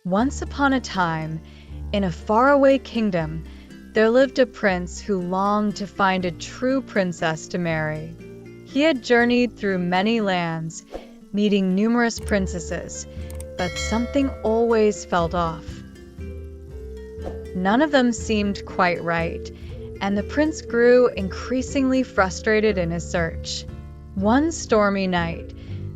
Once upon a time, in a faraway kingdom, there lived a prince who longed to find a true princess to marry. He had journeyed through many lands, meeting numerous princesses, but something always felt off. None of them seemed quite right, and the prince grew increasingly frustrated in his search. One stormy night,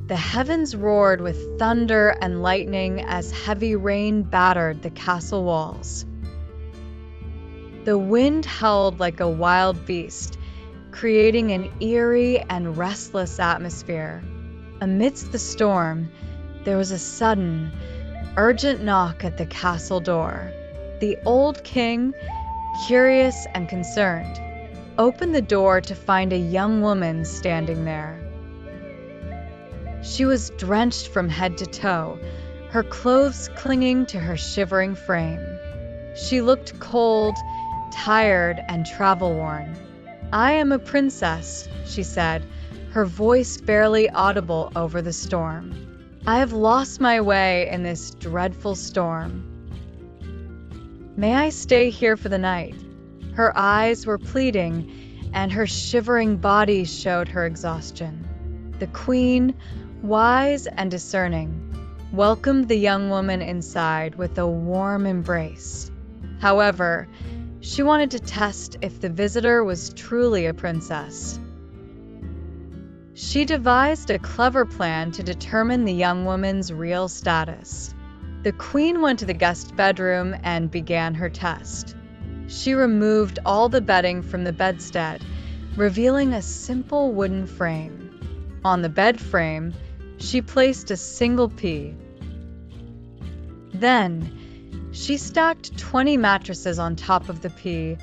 the heavens roared with thunder and lightning as heavy rain battered the castle walls. The wind howled like a wild beast, creating an eerie and restless atmosphere. Amidst the storm, there was a sudden, urgent knock at the castle door. The old king, curious and concerned, opened the door to find a young woman standing there. She was drenched from head to toe, her clothes clinging to her shivering frame. She looked cold, tired, and travel-worn. "I am a princess," she said, her voice barely audible over the storm. "I have lost my way in this dreadful storm. May I stay here for the night?" Her eyes were pleading, and her shivering body showed her exhaustion. The queen, wise and discerning, welcomed the young woman inside with a warm embrace. However, she wanted to test if the visitor was truly a princess. She devised a clever plan to determine the young woman's real status. The queen went to the guest bedroom and began her test. She removed all the bedding from the bedstead, revealing a simple wooden frame. On the bed frame, she placed a single pea. Then, she stacked 20 mattresses on top of the pea,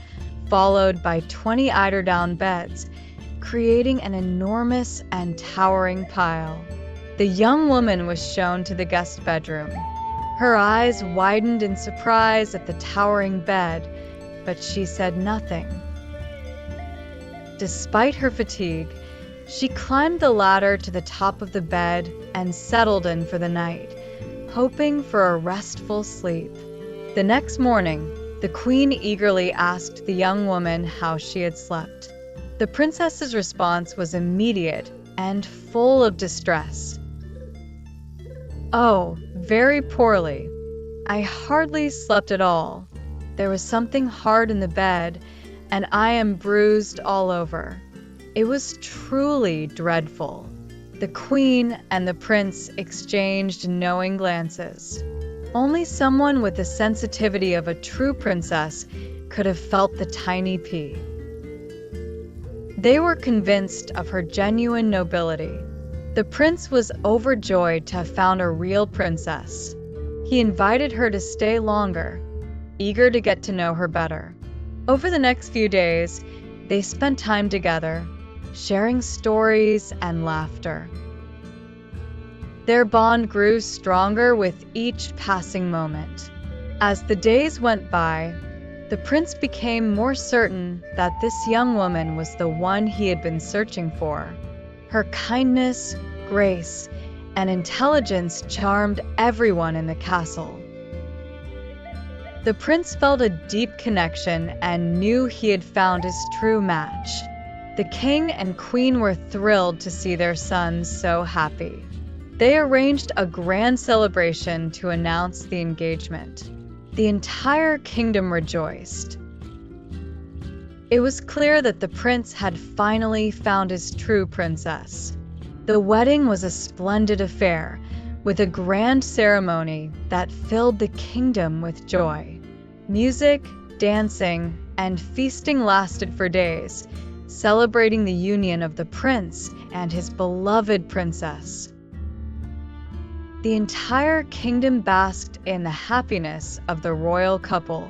followed by 20 eiderdown beds, creating an enormous and towering pile. The young woman was shown to the guest bedroom. Her eyes widened in surprise at the towering bed, but she said nothing. Despite her fatigue, she climbed the ladder to the top of the bed and settled in for the night, hoping for a restful sleep. The next morning, the queen eagerly asked the young woman how she had slept. The princess's response was immediate and full of distress. "Oh, very poorly. I hardly slept at all. There was something hard in the bed, and I am bruised all over." It was truly dreadful. The queen and the prince exchanged knowing glances. Only someone with the sensitivity of a true princess could have felt the tiny pea. They were convinced of her genuine nobility. The prince was overjoyed to have found a real princess. He invited her to stay longer, eager to get to know her better. Over the next few days, they spent time together, sharing stories and laughter. Their bond grew stronger with each passing moment. As the days went by, the prince became more certain that this young woman was the one he had been searching for. Her kindness, grace, and intelligence charmed everyone in the castle. The prince felt a deep connection and knew he had found his true match. The king and queen were thrilled to see their son so happy. They arranged a grand celebration to announce the engagement. The entire kingdom rejoiced. It was clear that the prince had finally found his true princess. The wedding was a splendid affair, with a grand ceremony that filled the kingdom with joy. Music, dancing, and feasting lasted for days, celebrating the union of the prince and his beloved princess. The entire kingdom basked in the happiness of the royal couple.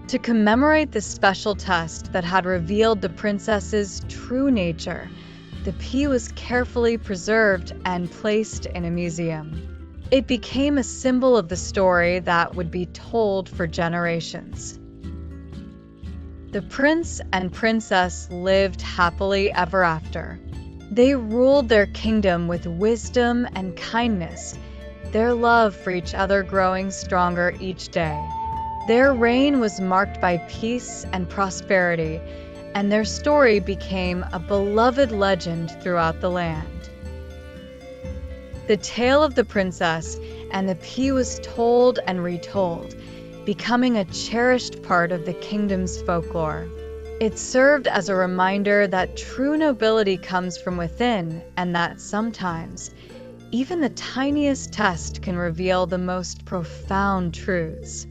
To commemorate this special test that had revealed the princess's true nature, the pea was carefully preserved and placed in a museum. It became a symbol of the story that would be told for generations. The prince and princess lived happily ever after. They ruled their kingdom with wisdom and kindness, their love for each other growing stronger each day. Their reign was marked by peace and prosperity, and their story became a beloved legend throughout the land. The tale of the princess and the pea was told and retold, becoming a cherished part of the kingdom's folklore. It served as a reminder that true nobility comes from within, and that sometimes, even the tiniest test can reveal the most profound truths.